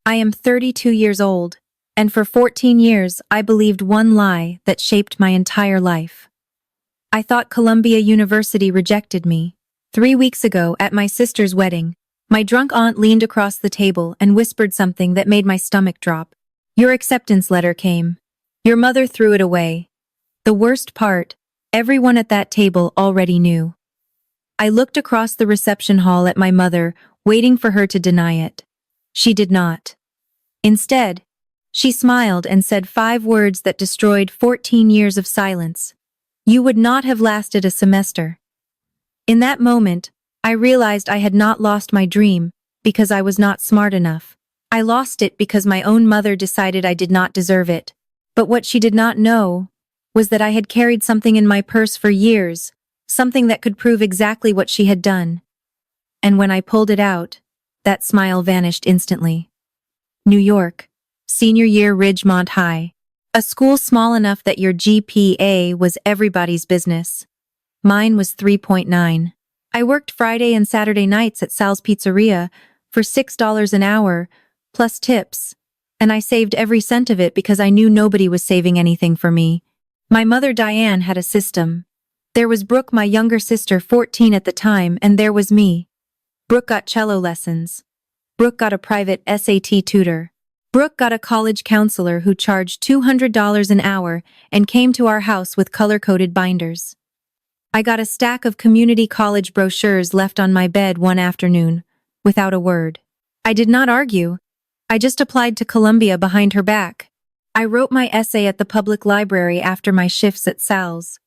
I am 32 years old, and for 14 years I believed one lie that shaped my entire life. I thought Columbia University rejected me. 3 weeks ago, at my sister's wedding, my drunk aunt leaned across the table and whispered something that made my stomach drop. Your acceptance letter came. Your mother threw it away. The worst part, everyone at that table already knew. I looked across the reception hall at my mother, waiting for her to deny it. She did not. Instead, she smiled and said 5 words that destroyed 14 years of silence. You would not have lasted a semester. In that moment, I realized I had not lost my dream because I was not smart enough. I lost it because my own mother decided I did not deserve it. But what she did not know was that I had carried something in my purse for years, something that could prove exactly what she had done. And when I pulled it out, that smile vanished instantly. New York, senior year, Ridgemont High. A school small enough that your GPA was everybody's business. Mine was 3.9. I worked Friday and Saturday nights at Sal's Pizzeria for $6 an hour, plus tips, and I saved every cent of it because I knew nobody was saving anything for me. My mother Diane had a system. There was Brooke, my younger sister, 14 at the time, and there was me. Brooke got cello lessons. Brooke got a private SAT tutor. Brooke got a college counselor who charged $200 an hour and came to our house with color-coded binders. I got a stack of community college brochures left on my bed one afternoon, without a word. I did not argue. I just applied to Columbia behind her back. I wrote my essay at the public library after my shifts at Sal's.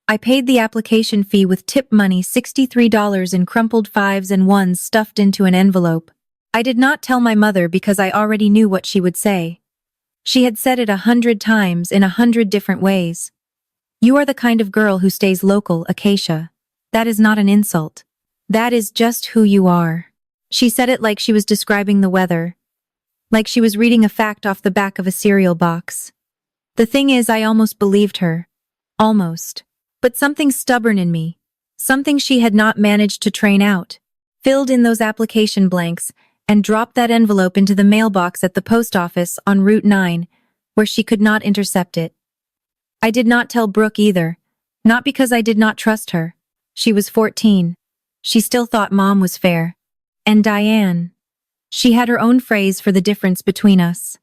I paid the application fee with tip money, $63 in crumpled 5s and 1s stuffed into an envelope. I did not tell my mother because I already knew what she would say. She had said it 100 times in 100 different ways. You are the kind of girl who stays local, Acacia. That is not an insult. That is just who you are. She said it like she was describing the weather. Like she was reading a fact off the back of a cereal box. The thing is, I almost believed her. Almost. But something stubborn in me, something she had not managed to train out, filled in those application blanks and dropped that envelope into the mailbox at the post office on Route 9, where she could not intercept it. I did not tell Brooke either, not because I did not trust her. She was 14. She still thought Mom was fair. And Diane. She had her own phrase for the difference between us.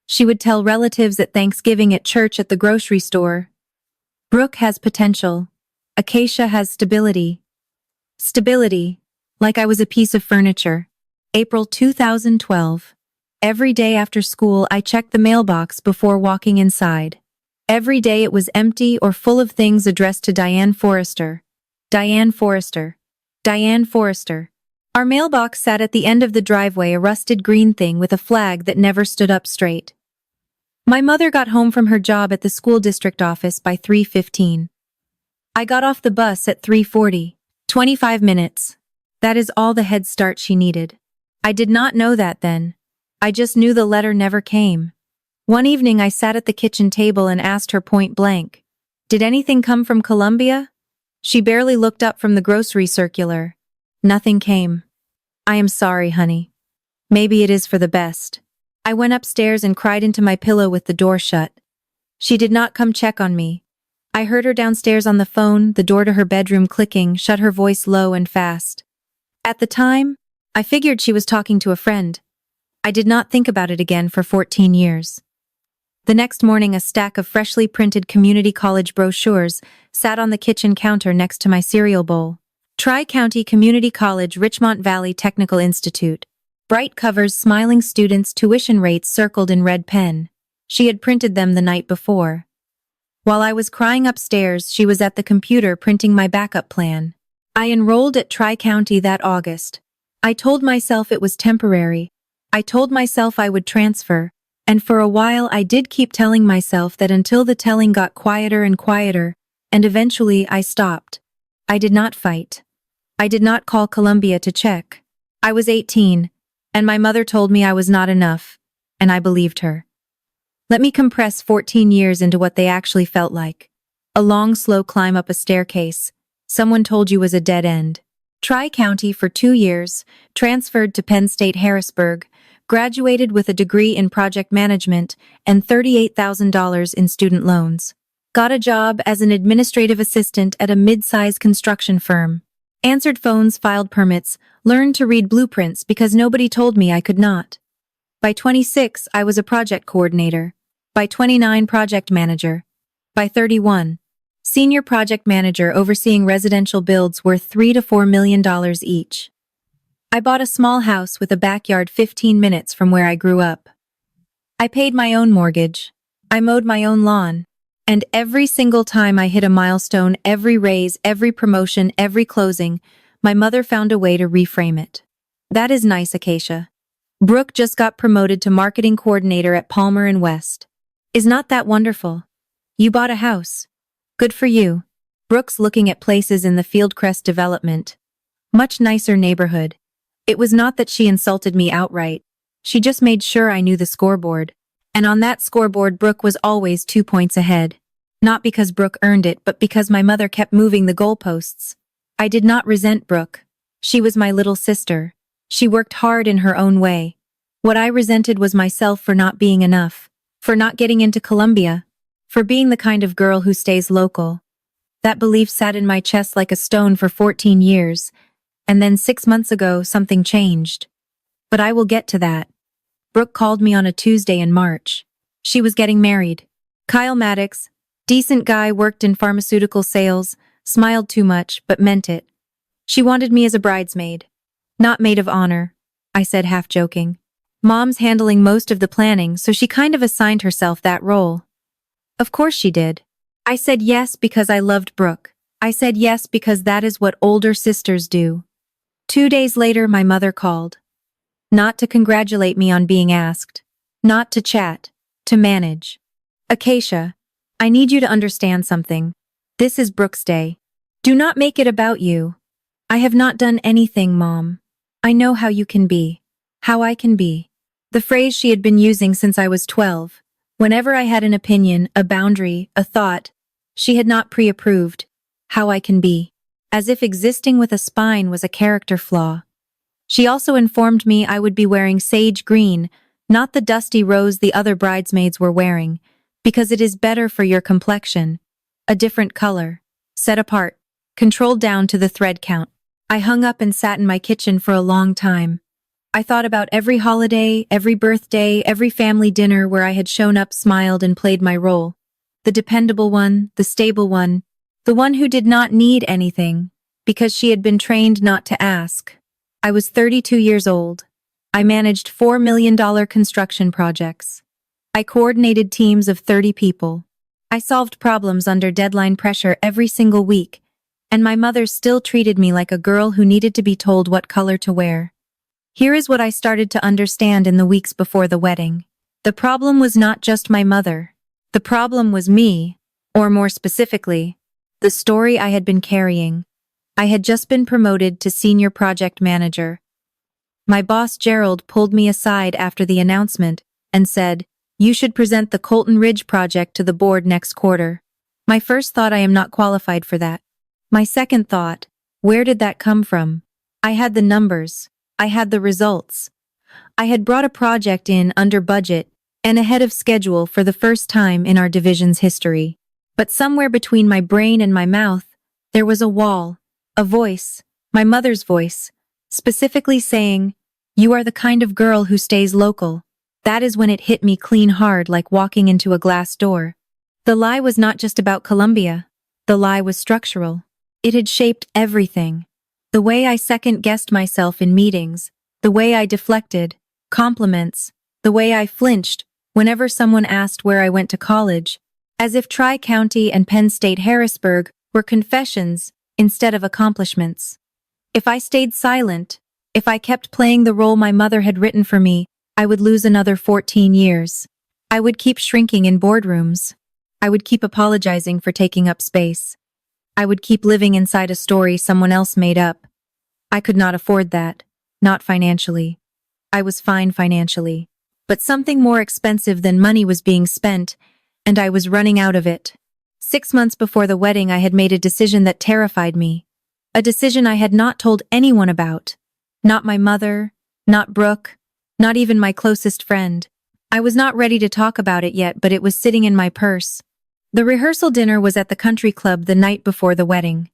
She would tell relatives at Thanksgiving, at church, at the grocery store. Brooke has potential. Acacia has stability. Stability, like I was a piece of furniture. April 2012. Every day after school, I checked the mailbox before walking inside. Every day it was empty or full of things addressed to Diane Forrester. Diane Forrester. Diane Forrester. Our mailbox sat at the end of the driveway, a rusted green thing with a flag that never stood up straight. My mother got home from her job at the school district office by 3:15. I got off the bus at 3:40. 25 minutes. That is all the head start she needed. I did not know that then. I just knew the letter never came. One evening I sat at the kitchen table and asked her point blank, "Did anything come from Columbia?" She barely looked up from the grocery circular. Nothing came. I am sorry, honey. Maybe it is for the best. I went upstairs and cried into my pillow with the door shut. She did not come check on me. I heard her downstairs on the phone, the door to her bedroom clicking, shut, her voice low and fast. At the time, I figured she was talking to a friend. I did not think about it again for 14 years. The next morning, a stack of freshly printed community college brochures sat on the kitchen counter next to my cereal bowl. Tri-County Community College, Richmond Valley Technical Institute. Bright covers, smiling students, tuition rates circled in red pen. She had printed them the night before. While I was crying upstairs, she was at the computer printing my backup plan. I enrolled at Tri-County that August. I told myself it was temporary. I told myself I would transfer, and for a while I did keep telling myself that until the telling got quieter and quieter, and eventually I stopped. I did not fight. I did not call Columbia to check. I was 18. And my mother told me I was not enough, and I believed her. Let me compress 14 years into what they actually felt like. A long, slow climb up a staircase. Someone told you was a dead end. Tri-County for 2 years, transferred to Penn State Harrisburg, graduated with a degree in project management and $38,000 in student loans. Got a job as an administrative assistant at a mid-size construction firm. Answered phones, filed permits, learned to read blueprints because nobody told me I could not. By 26, I was a project coordinator. By 29, project manager. By 31, senior project manager overseeing residential builds worth $3 to $4 million each. I bought a small house with a backyard 15 minutes from where I grew up. I paid my own mortgage. I mowed my own lawn. And every single time I hit a milestone, every raise, every promotion, every closing, my mother found a way to reframe it. That is nice, Acacia. Brooke just got promoted to marketing coordinator at Palmer & West. Is not that wonderful? You bought a house. Good for you. Brooke's looking at places in the Fieldcrest development. Much nicer neighborhood. It was not that she insulted me outright. She just made sure I knew the scoreboard. And on that scoreboard, Brooke was always 2 points ahead. Not because Brooke earned it, but because my mother kept moving the goalposts. I did not resent Brooke. She was my little sister. She worked hard in her own way. What I resented was myself for not being enough, for not getting into Columbia, for being the kind of girl who stays local. That belief sat in my chest like a stone for 14 years, and then 6 months ago something changed. But I will get to that. Brooke called me on a Tuesday in March. She was getting married. Kyle Maddox, decent guy, worked in pharmaceutical sales, smiled too much, but meant it. She wanted me as a bridesmaid. Not maid of honor, I said, half joking. Mom's handling most of the planning, so she kind of assigned herself that role. Of course she did. I said yes because I loved Brooke. I said yes because that is what older sisters do. 2 days later, my mother called. Not to congratulate me on being asked. Not to chat. To manage. Acacia, I need you to understand something. This is Brooke's day. Do not make it about you. I have not done anything, Mom. I know how you can be. How I can be. The phrase she had been using since I was 12. Whenever I had an opinion, a boundary, a thought, she had not pre-approved. How I can be. As if existing with a spine was a character flaw. She also informed me I would be wearing sage green, not the dusty rose the other bridesmaids were wearing, because it is better for your complexion. A different color. Set apart. Controlled down to the thread count. I hung up and sat in my kitchen for a long time. I thought about every holiday, every birthday, every family dinner where I had shown up, smiled, and played my role. The dependable one, the stable one, the one who did not need anything, because she had been trained not to ask. I was 32 years old. I managed $4 million construction projects. I coordinated teams of 30 people. I solved problems under deadline pressure every single week, and my mother still treated me like a girl who needed to be told what color to wear. Here is what I started to understand in the weeks before the wedding. The problem was not just my mother. The problem was me, or more specifically, the story I had been carrying. I had just been promoted to senior project manager. My boss Gerald pulled me aside after the announcement and said, "You should present the Colton Ridge project to the board next quarter." My first thought, I am not qualified for that. My second thought, where did that come from? I had the numbers. I had the results. I had brought a project in under budget and ahead of schedule for the first time in our division's history. But somewhere between my brain and my mouth, there was a wall, a voice, my mother's voice, specifically saying, "You are the kind of girl who stays local." That is when it hit me clean hard, like walking into a glass door. The lie was not just about Columbia. The lie was structural. It had shaped everything. The way I second-guessed myself in meetings, the way I deflected compliments, the way I flinched whenever someone asked where I went to college, as if Tri-County and Penn State Harrisburg were confessions instead of accomplishments. If I stayed silent, if I kept playing the role my mother had written for me, I would lose another 14 years. I would keep shrinking in boardrooms. I would keep apologizing for taking up space. I would keep living inside a story someone else made up. I could not afford that, not financially. I was fine financially, but something more expensive than money was being spent, and I was running out of it. 6 months before the wedding, I had made a decision that terrified me. A decision I had not told anyone about. Not my mother, not Brooke, Not even my closest friend. I was not ready to talk about it yet, but it was sitting in my purse. The rehearsal dinner was at the country club the night before the wedding.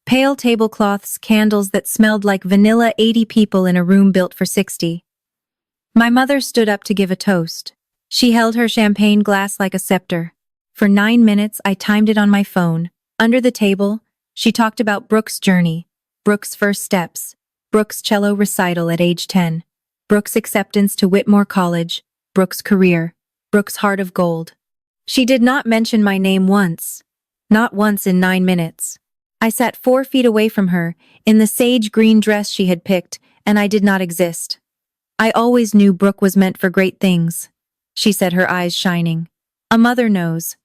Pale tablecloths, candles that smelled like vanilla, 80 people in a room built for 60. My mother stood up to give a toast. She held her champagne glass like a scepter. For 9 minutes, I timed it on my phone. Under the table, she talked about Brooke's journey, Brooke's first steps, Brooke's cello recital at age 10, Brooke's acceptance to Whitmore College, Brooke's career, Brooke's heart of gold. She did not mention my name once. Not once in 9 minutes. I sat 4 feet away from her, in the sage green dress she had picked, and I did not exist. I always knew Brooke was meant for great things, she said, her eyes shining. A mother knows.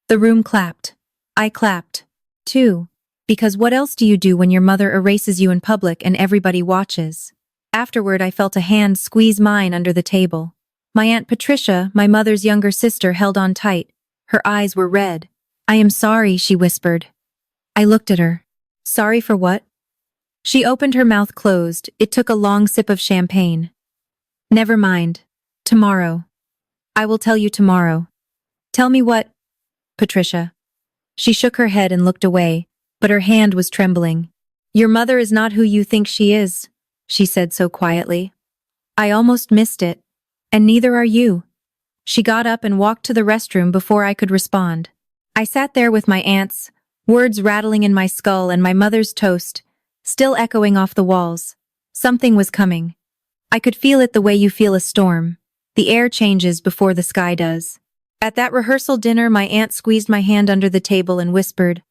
The room clapped. I clapped, too. Because what else do you do when your mother erases you in public and everybody watches? Afterward, I felt a hand squeeze mine under the table. My Aunt Patricia, my mother's younger sister, held on tight. Her eyes were red. I am sorry, she whispered. I looked at her. Sorry for what? She opened her mouth closed. It took a long sip of champagne. Never mind. Tomorrow. I will tell you tomorrow. Tell me what? Patricia. She shook her head and looked away, but her hand was trembling. Your mother is not who you think she is, she said so quietly. I almost missed it. And neither are you. She got up and walked to the restroom before I could respond. I sat there with my aunts, words rattling in my skull, and my mother's toast, still echoing off the walls. Something was coming. I could feel it the way you feel a storm. The air changes before the sky does. At that rehearsal dinner, my aunt squeezed my hand under the table and whispered,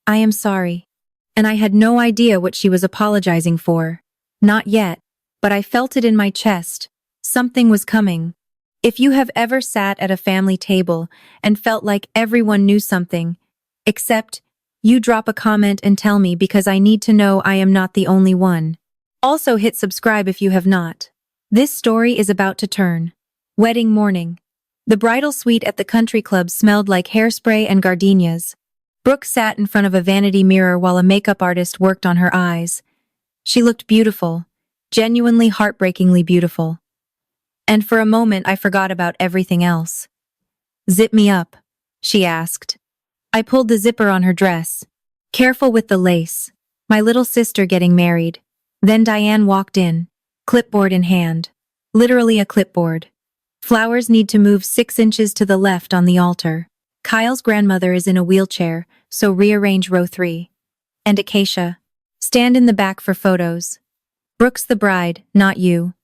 I am sorry. And I had no idea what she was apologizing for. Not yet, but I felt it in my chest. Something was coming. If you have ever sat at a family table and felt like everyone knew something, except you drop a comment and tell me, because I need to know I am not the only one. Also hit subscribe if you have not. This story is about to turn. Wedding morning. The bridal suite at the country club smelled like hairspray and gardenias. Brooke sat in front of a vanity mirror while a makeup artist worked on her eyes. She looked beautiful, genuinely heartbreakingly beautiful. And for a moment I forgot about everything else. Zip me up, she asked. I pulled the zipper on her dress. Careful with the lace. My little sister getting married. Then Diane walked in, clipboard in hand. Literally a clipboard. Flowers need to move 6 inches to the left on the altar. Kyle's grandmother is in a wheelchair, so rearrange row 3. And Acacia. Stand in the back for photos. Brooke's the bride, not you.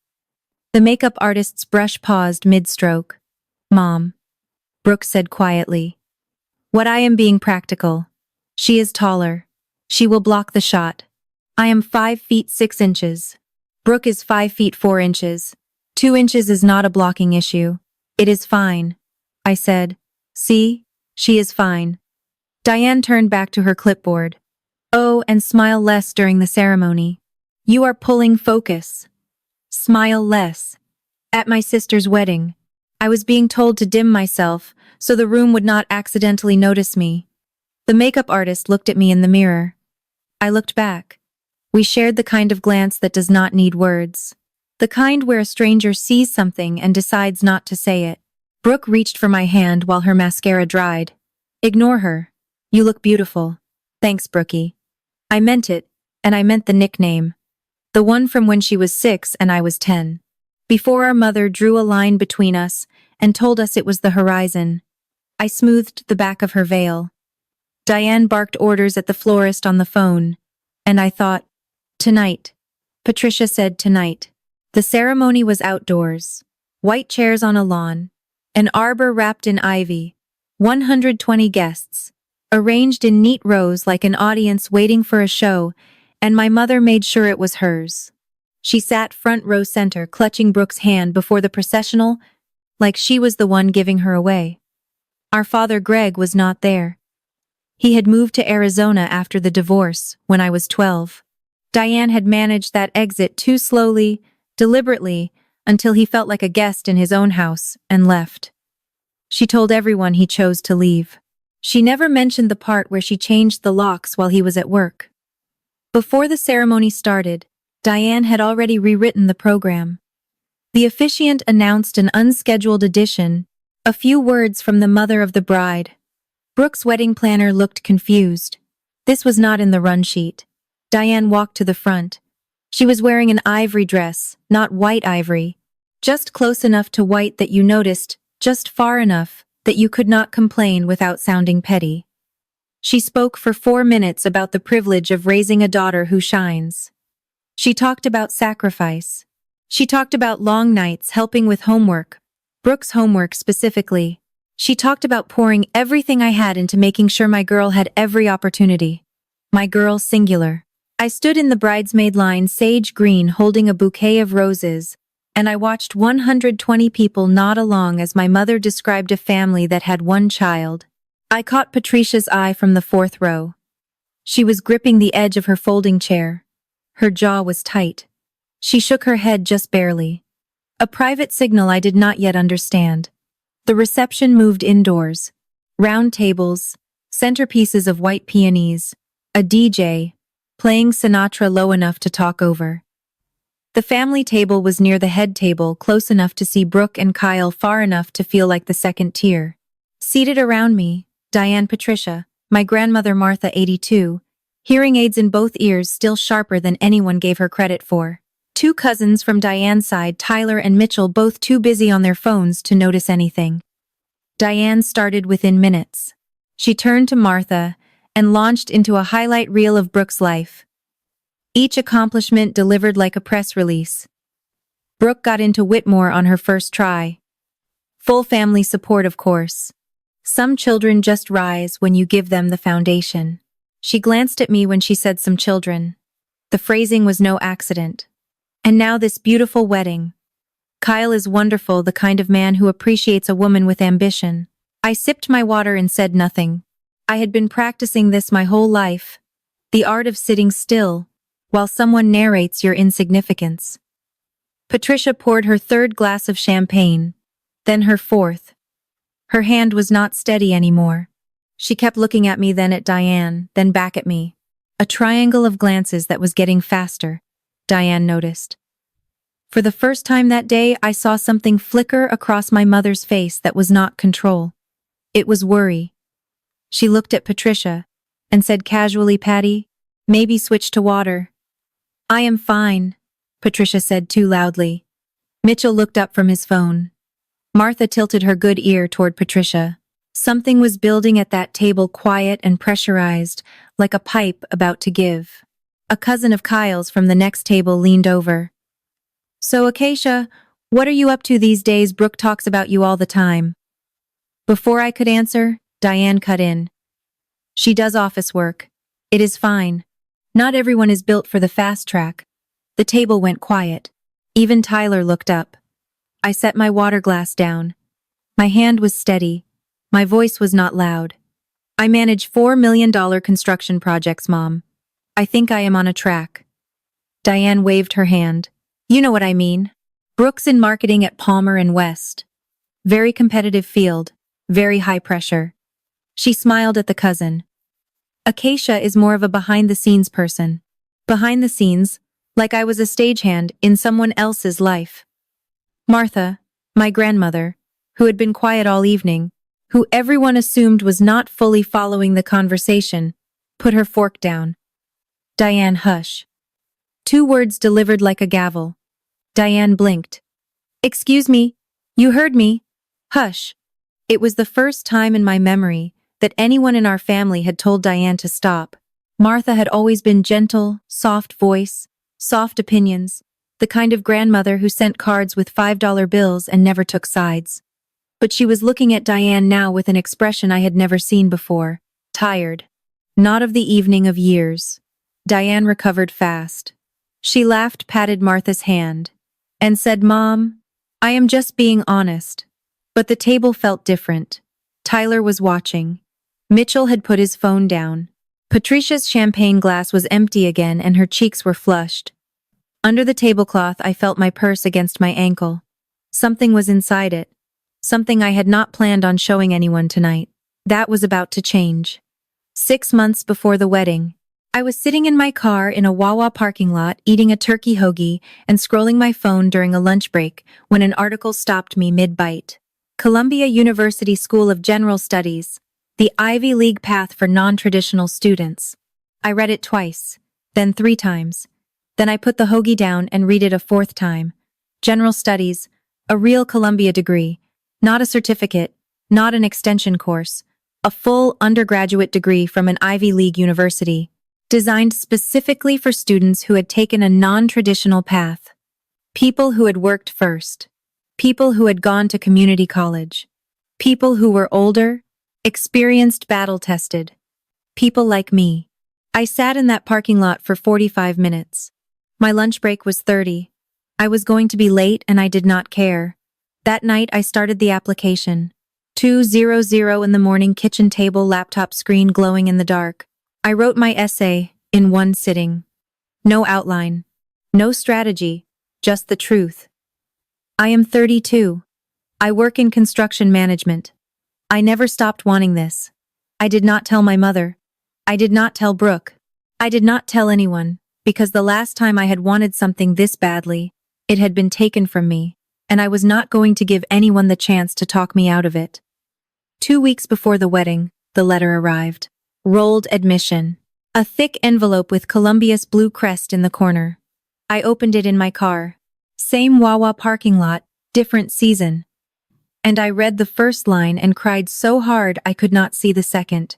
The makeup artist's brush paused mid-stroke. Mom. Brooke said quietly. What, I am being practical. She is taller. She will block the shot. I am 5 feet 6 inches. Brooke is 5 feet 4 inches. 2 inches is not a blocking issue. It is fine. I said. See? She is fine. Diane turned back to her clipboard. Oh, and smile less during the ceremony. You are pulling focus. Smile less. At my sister's wedding, I was being told to dim myself so the room would not accidentally notice me. The makeup artist looked at me in the mirror. I looked back. We shared the kind of glance that does not need words. The kind where a stranger sees something and decides not to say it. Brooke reached for my hand while her mascara dried. Ignore her. You look beautiful. Thanks, Brookie. I meant it, and I meant the nickname. The one from when she was 6 and I was 10. Before our mother drew a line between us and told us it was the horizon. I smoothed the back of her veil. Diane barked orders at the florist on the phone, and I thought, tonight. Patricia said tonight. The ceremony was outdoors. White chairs on a lawn. An arbor wrapped in ivy. 120 guests. Arranged in neat rows like an audience waiting for a show, and my mother made sure it was hers. She sat front row center, clutching Brooke's hand before the processional, like she was the one giving her away. Our father Greg was not there. He had moved to Arizona after the divorce, when I was 12. Diane had managed that exit too slowly, deliberately, until he felt like a guest in his own house, and left. She told everyone he chose to leave. She never mentioned the part where she changed the locks while he was at work. Before the ceremony started, Diane had already rewritten the program. The officiant announced an unscheduled addition, a few words from the mother of the bride. Brooke's wedding planner looked confused. This was not in the run sheet. Diane walked to the front. She was wearing an ivory dress, not white ivory, just close enough to white that you noticed, just far enough that you could not complain without sounding petty. She spoke for 4 minutes about the privilege of raising a daughter who shines. She talked about sacrifice. She talked about long nights helping with homework, Brooke's homework specifically. She talked about pouring everything I had into making sure my girl had every opportunity. My girl singular. I stood in the bridesmaid line sage green holding a bouquet of roses, and I watched 120 people nod along as my mother described a family that had one child. I caught Patricia's eye from the 4th row. She was gripping the edge of her folding chair. Her jaw was tight. She shook her head just barely. A private signal I did not yet understand. The reception moved indoors. Round tables, centerpieces of white peonies, a DJ, playing Sinatra low enough to talk over. The family table was near the head table, close enough to see Brooke and Kyle, far enough to feel like the second tier. Seated around me, Diane Patricia, my grandmother Martha 82, hearing aids in both ears still sharper than anyone gave her credit for. 2 cousins from Diane's side, Tyler and Mitchell, both too busy on their phones to notice anything. Diane started within minutes. She turned to Martha and launched into a highlight reel of Brooke's life. Each accomplishment delivered like a press release. Brooke got into Whitmore on her first try. Full family support, of course. Some children just rise when you give them the foundation. She glanced at me when she said some children. The phrasing was no accident. And now this beautiful wedding. Kyle is wonderful, the kind of man who appreciates a woman with ambition. I sipped my water and said nothing. I had been practicing this my whole life. The art of sitting still, while someone narrates your insignificance. Patricia poured her 3rd glass of champagne, then her 4th. Her hand was not steady anymore. She kept looking at me, then at Diane, then back at me. A triangle of glances that was getting faster, Diane noticed. For the first time that day, I saw something flicker across my mother's face that was not control. It was worry. She looked at Patricia and said casually, "Patty, maybe switch to water." "I am fine," Patricia said too loudly. Mitchell looked up from his phone. Martha tilted her good ear toward Patricia. Something was building at that table, quiet and pressurized, like a pipe about to give. A cousin of Kyle's from the next table leaned over. "So, Acacia, what are you up to these days? Brooke talks about you all the time." Before I could answer, Diane cut in. "She does office work. It is fine. Not everyone is built for the fast track." The table went quiet. Even Tyler looked up. I set my water glass down. My hand was steady. My voice was not loud. "I manage $4 million construction projects, Mom. I think I am on a track." Diane waved her hand. "You know what I mean. Brooke's in marketing at Palmer and West. Very competitive field, very high pressure." She smiled at the cousin. "Acacia is more of a behind-the-scenes person. Behind the scenes, like I was a stagehand in someone else's life." Martha, my grandmother, who had been quiet all evening, who everyone assumed was not fully following the conversation, put her fork down. "Diane, hush." 2 words delivered like a gavel. Diane blinked. "Excuse me, you heard me. Hush." It was the first time in my memory that anyone in our family had told Diane to stop. Martha had always been gentle, soft voice, soft opinions, the kind of grandmother who sent cards with $5 bills and never took sides. But she was looking at Diane now with an expression I had never seen before. Tired. Not of the evening of years. Diane recovered fast. She laughed, patted Martha's hand, and said, "Mom, I am just being honest." But the table felt different. Tyler was watching. Mitchell had put his phone down. Patricia's champagne glass was empty again and her cheeks were flushed. Under the tablecloth, I felt my purse against my ankle. Something was inside it. Something I had not planned on showing anyone tonight. That was about to change. 6 months before the wedding, I was sitting in my car in a Wawa parking lot eating a turkey hoagie and scrolling my phone during a lunch break when an article stopped me mid-bite. Columbia University School of General Studies, the Ivy League path for non-traditional students. I read it twice, then 3 times. Then I put the hoagie down and read it a 4th time. General Studies, a real Columbia degree, not a certificate, not an extension course, a full undergraduate degree from an Ivy League university, designed specifically for students who had taken a non-traditional path. People who had worked first. People who had gone to community college. People who were older, experienced, battle-tested. People like me. I sat in that parking lot for 45 minutes. My lunch break was 30. I was going to be late and I did not care. That night I started the application. 2:00 in the morning, kitchen table, laptop screen glowing in the dark. I wrote my essay in one sitting. No outline. No strategy. Just the truth. I am 32. I work in construction management. I never stopped wanting this. I did not tell my mother. I did not tell Brooke. I did not tell anyone, because the last time I had wanted something this badly, it had been taken from me, and I was not going to give anyone the chance to talk me out of it. 2 weeks before the wedding, the letter arrived. Rolled admission. A thick envelope with Columbia's blue crest in the corner. I opened it in my car. Same Wawa parking lot, different season. And I read the first line and cried so hard I could not see the second.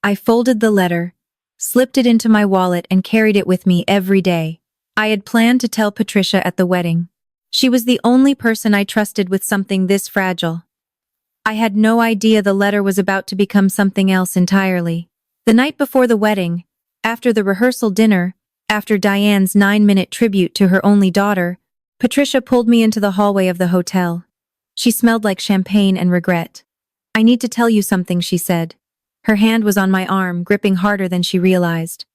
I folded the letter, slipped it into my wallet and carried it with me every day. I had planned to tell Patricia at the wedding. She was the only person I trusted with something this fragile. I had no idea the letter was about to become something else entirely. The night before the wedding, after the rehearsal dinner, after Diane's 9-minute tribute to her only daughter, Patricia pulled me into the hallway of the hotel. She smelled like champagne and regret. "I need to tell you something," she said. Her hand was on my arm, gripping harder than she realized.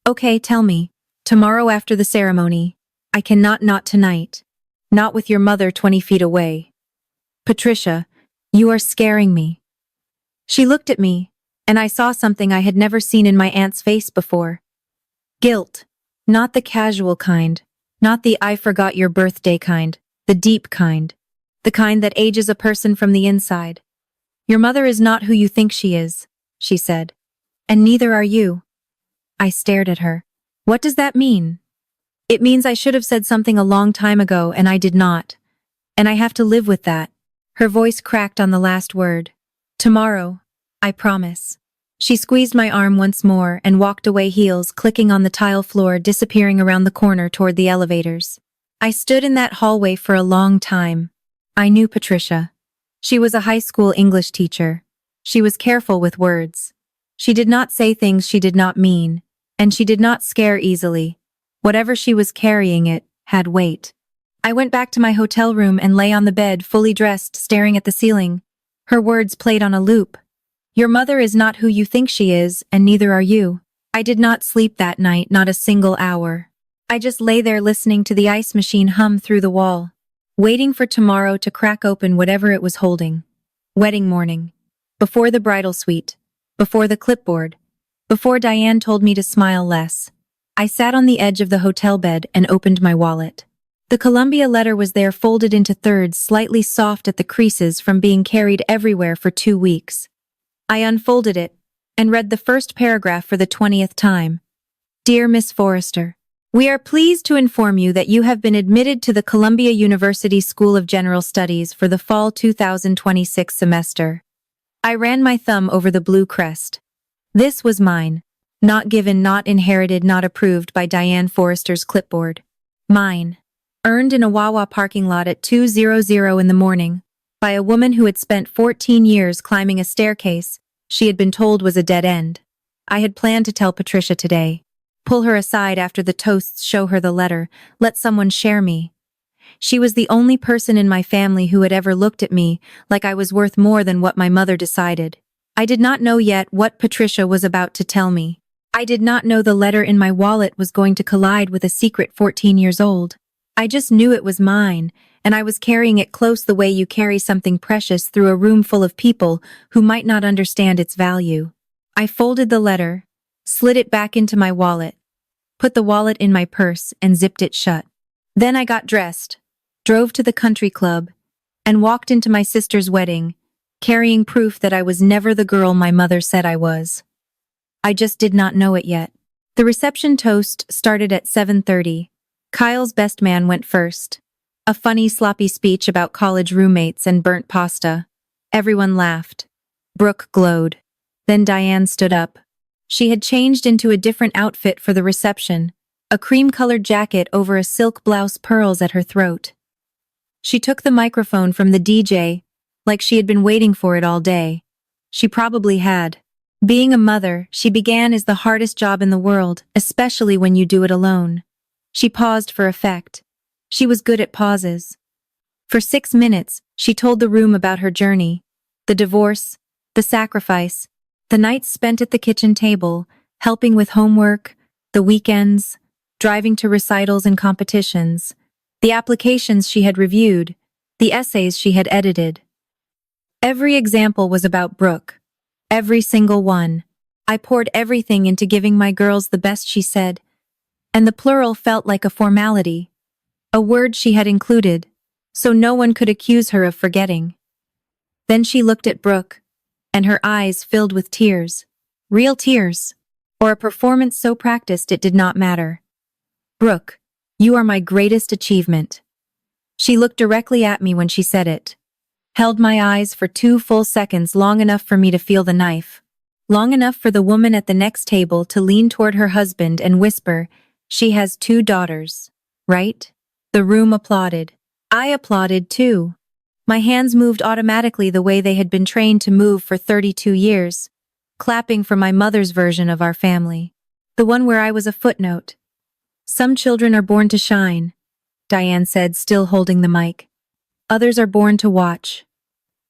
"Okay, tell me. Tomorrow after the ceremony. I cannot, not tonight. Not with your mother 20 feet away. Patricia, you are scaring me." She looked at me, and I saw something I had never seen in my aunt's face before. Guilt. Not the casual kind. Not the "I forgot your birthday" kind. The deep kind. The kind that ages a person from the inside. "Your mother is not who you think she is," she said. "And neither are you." I stared at her. What does that mean? It means I should have said something a long time ago and I did not. And I have to live with that. Her voice cracked on the last word. "Tomorrow, I promise." She squeezed my arm once more and walked away, heels clicking on the tile floor, disappearing around the corner toward the elevators. I stood in that hallway for a long time. I knew Patricia. She was a high school English teacher. She was careful with words. She did not say things she did not mean, and she did not scare easily. Whatever she was carrying, it had weight. I went back to my hotel room and lay on the bed, fully dressed, staring at the ceiling. Her words played on a loop. "Your mother is not who you think she is, and neither are you." I did not sleep that night, not a single hour. I just lay there listening to the ice machine hum through the wall, waiting for tomorrow to crack open whatever it was holding. Wedding morning. Before the bridal suite. Before the clipboard. Before Diane told me to smile less. I sat on the edge of the hotel bed and opened my wallet. The Columbia letter was there, folded into thirds, slightly soft at the creases from being carried everywhere for 2 weeks. I unfolded it and read the first paragraph for the 20th time. "Dear Miss Forrester, we are pleased to inform you that you have been admitted to the Columbia University School of General Studies for the fall 2026 semester." I ran my thumb over the blue crest. This was mine. Not given, not inherited, not approved by Diane Forrester's clipboard. Mine. Earned in a Wawa parking lot at 2:00 in the morning, by a woman who had spent 14 years climbing a staircase she had been told was a dead end. I had planned to tell Patricia today. Pull her aside after the toasts, show her the letter, let someone share me. She was the only person in my family who had ever looked at me like I was worth more than what my mother decided. I did not know yet what Patricia was about to tell me. I did not know the letter in my wallet was going to collide with a secret 14 years old. I just knew it was mine, and I was carrying it close, the way you carry something precious through a room full of people who might not understand its value. I folded the letter, slid it back into my wallet, put the wallet in my purse, and zipped it shut. Then I got dressed, drove to the country club, and walked into my sister's wedding, carrying proof that I was never the girl my mother said I was. I just did not know it yet. The reception toast started at 7:30. Kyle's best man went first. A funny, sloppy speech about college roommates and burnt pasta. Everyone laughed. Brooke glowed. Then Diane stood up. She had changed into a different outfit for the reception, a cream-colored jacket over a silk blouse, pearls at her throat. She took the microphone from the DJ, like she had been waiting for it all day. She probably had. Being a mother, she began, is the hardest job in the world, especially when you do it alone. She paused for effect. She was good at pauses. For 6 minutes, she told the room about her journey, the divorce, the sacrifice, the nights spent at the kitchen table, helping with homework, the weekends, driving to recitals and competitions, the applications she had reviewed, the essays she had edited. Every example was about Brooke. Every single one. I poured everything into giving my girls the best, she said, and the plural felt like a formality, a word she had included, so no one could accuse her of forgetting. Then she looked at Brooke, and her eyes filled with tears. Real tears, or a performance so practiced it did not matter. Brooke, you are my greatest achievement. She looked directly at me when she said it. Held my eyes for 2 full seconds, long enough for me to feel the knife. Long enough for the woman at the next table to lean toward her husband and whisper, "She has 2 daughters, right?" The room applauded. I applauded too. My hands moved automatically the way they had been trained to move for 32 years, clapping for my mother's version of our family. The one where I was a footnote. Some children are born to shine, Diane said, still holding the mic. Others are born to watch.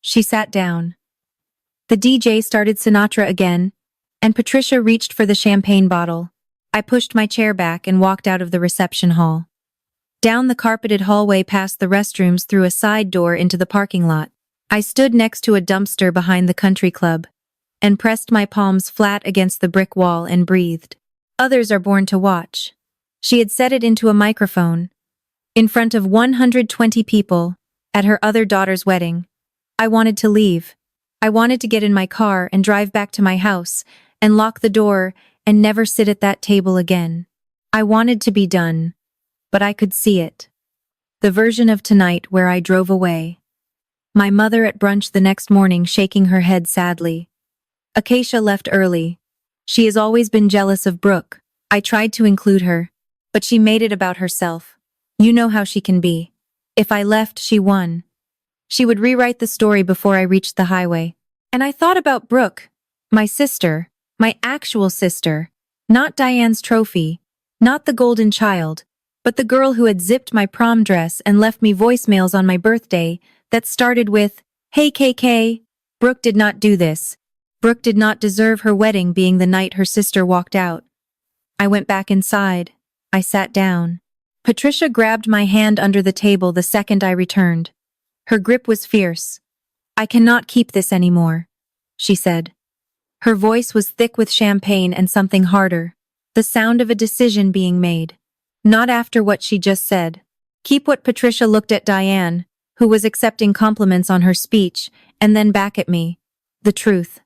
She sat down. The DJ started Sinatra again, and Patricia reached for the champagne bottle. I pushed my chair back and walked out of the reception hall. Down the carpeted hallway past the restrooms, through a side door into the parking lot. I stood next to a dumpster behind the country club and pressed my palms flat against the brick wall and breathed. Others are born to watch. She had said it into a microphone, in front of 120 people, at her other daughter's wedding. I wanted to leave. I wanted to get in my car and drive back to my house and lock the door and never sit at that table again. I wanted to be done. But I could see it. The version of tonight where I drove away. My mother at brunch the next morning, shaking her head sadly. Acacia left early. She has always been jealous of Brooke. I tried to include her, but she made it about herself. You know how she can be. If I left, she won. She would rewrite the story before I reached the highway. And I thought about Brooke, my sister, my actual sister, not Diane's trophy, not the golden child, but the girl who had zipped my prom dress and left me voicemails on my birthday that started with, "Hey KK, Brooke did not do this. Brooke did not deserve her wedding being the night her sister walked out." I went back inside. I sat down. Patricia grabbed my hand under the table the second I returned. Her grip was fierce. "I cannot keep this anymore," she said. Her voice was thick with champagne and something harder, the sound of a decision being made. Not after what she just said. "Keep what?" Patricia looked at Diane, who was accepting compliments on her speech, and then back at me. "The truth."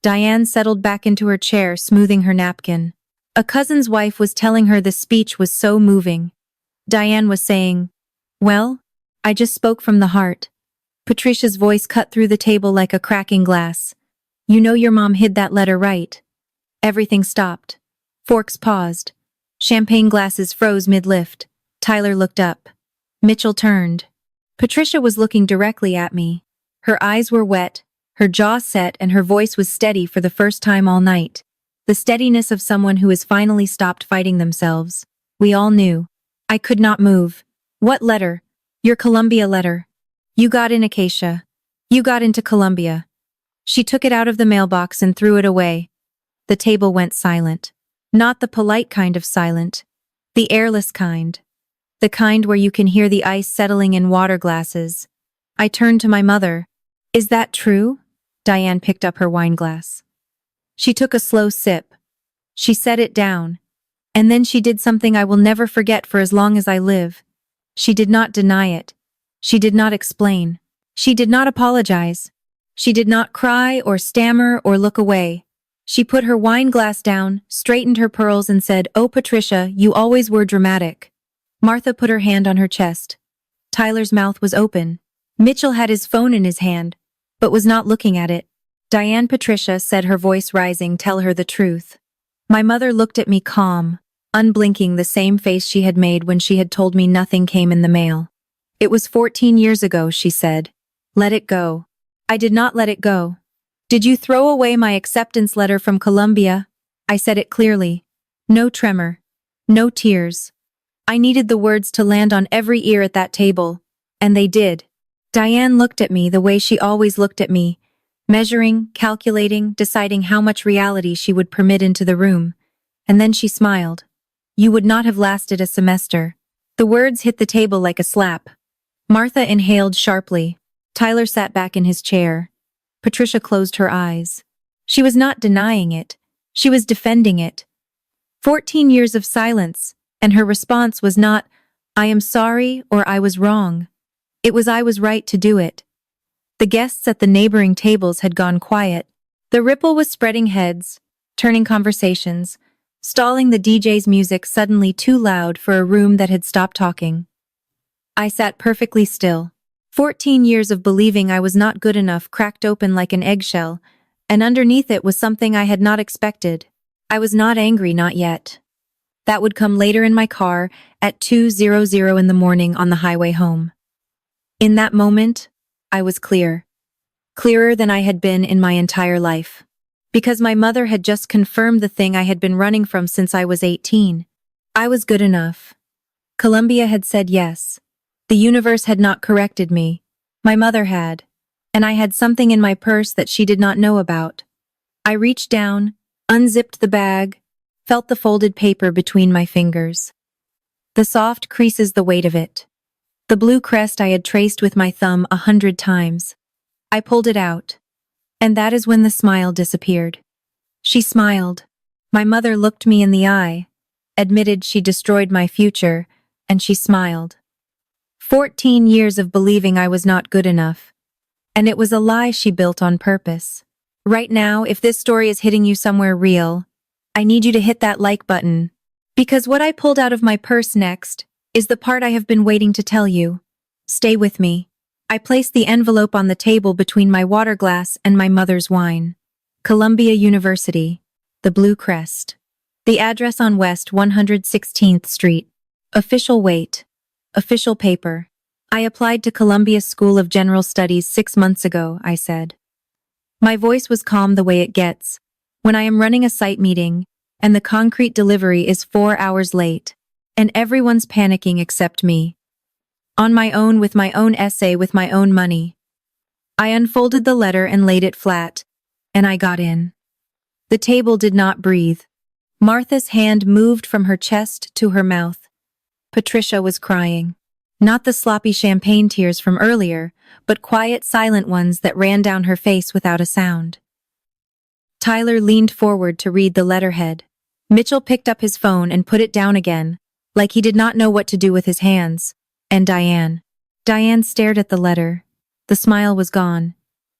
Diane settled back into her chair, smoothing her napkin. A cousin's wife was telling her the speech was so moving. Diane was saying, "Well, I just spoke from the heart." Patricia's voice cut through the table like a cracking glass. "You know your mom hid that letter, right?" Everything stopped. Forks paused. Champagne glasses froze mid-lift. Tyler looked up. Mitchell turned. Patricia was looking directly at me. Her eyes were wet, her jaw set, and her voice was steady for the first time all night. The steadiness of someone who has finally stopped fighting themselves. We all knew. I could not move. "What letter?" "Your Columbia letter. You got in, Acacia. You got into Columbia." She took it out of the mailbox and threw it away. The table went silent. Not the polite kind of silent. The airless kind. The kind where you can hear the ice settling in water glasses. I turned to my mother. "Is that true?" Diane picked up her wine glass. She took a slow sip. She set it down. And then she did something I will never forget for as long as I live. She did not deny it. She did not explain. She did not apologize. She did not cry or stammer or look away. She put her wine glass down, straightened her pearls and said, "Oh, Patricia, you always were dramatic." Martha put her hand on her chest. Tyler's mouth was open. Mitchell had his phone in his hand, but was not looking at it. "Diane," Patricia said, her voice rising, "tell her the truth." My mother looked at me calm, unblinking, the same face she had made when she had told me nothing came in the mail. "It was 14 years ago," she said. "Let it go." I did not let it go. "Did you throw away my acceptance letter from Columbia?" I said it clearly. No tremor. No tears. I needed the words to land on every ear at that table, and they did. Diane looked at me the way she always looked at me, measuring, calculating, deciding how much reality she would permit into the room. And then she smiled. "You would not have lasted a semester." The words hit the table like a slap. Martha inhaled sharply. Tyler sat back in his chair. Patricia closed her eyes. She was not denying it. She was defending it. 14 years of silence, and her response was not, "I am sorry" or "I was wrong." It was, "I was right to do it." The guests at the neighboring tables had gone quiet. The ripple was spreading heads, turning conversations, stalling the DJ's music suddenly too loud for a room that had stopped talking. I sat perfectly still. 14 years of believing I was not good enough cracked open like an eggshell, and underneath it was something I had not expected. I was not angry, not yet. That would come later in my car at 2:00 in the morning on the highway home. In that moment, I was clear. Clearer than I had been in my entire life. Because my mother had just confirmed the thing I had been running from since I was 18. I was good enough. Columbia had said yes. The universe had not corrected me. My mother had. And I had something in my purse that she did not know about. I reached down, unzipped the bag, felt the folded paper between my fingers. The soft creases, the weight of it. The blue crest I had traced with my thumb 100 times. I pulled it out. And that is when the smile disappeared. She smiled. My mother looked me in the eye, admitted she destroyed my future, and she smiled. 14 years of believing I was not good enough. And it was a lie she built on purpose. Right now, if this story is hitting you somewhere real, I need you to hit that like button. Because what I pulled out of my purse next is the part I have been waiting to tell you. Stay with me. I placed the envelope on the table between my water glass and my mother's wine. Columbia University. The blue crest. The address on West 116th Street. Official weight. Official paper. "I applied to Columbia School of General Studies 6 months ago," I said. My voice was calm the way it gets when I am running a site meeting and the concrete delivery is 4 hours late and everyone's panicking except me. On my own with my own essay with my own money. I unfolded the letter and laid it flat, and I got in. The table did not breathe. Martha's hand moved from her chest to her mouth. Patricia was crying. Not the sloppy champagne tears from earlier, but quiet, silent ones that ran down her face without a sound. Tyler leaned forward to read the letterhead. Mitchell picked up his phone and put it down again, like he did not know what to do with his hands. And Diane. Diane stared at the letter. The smile was gone.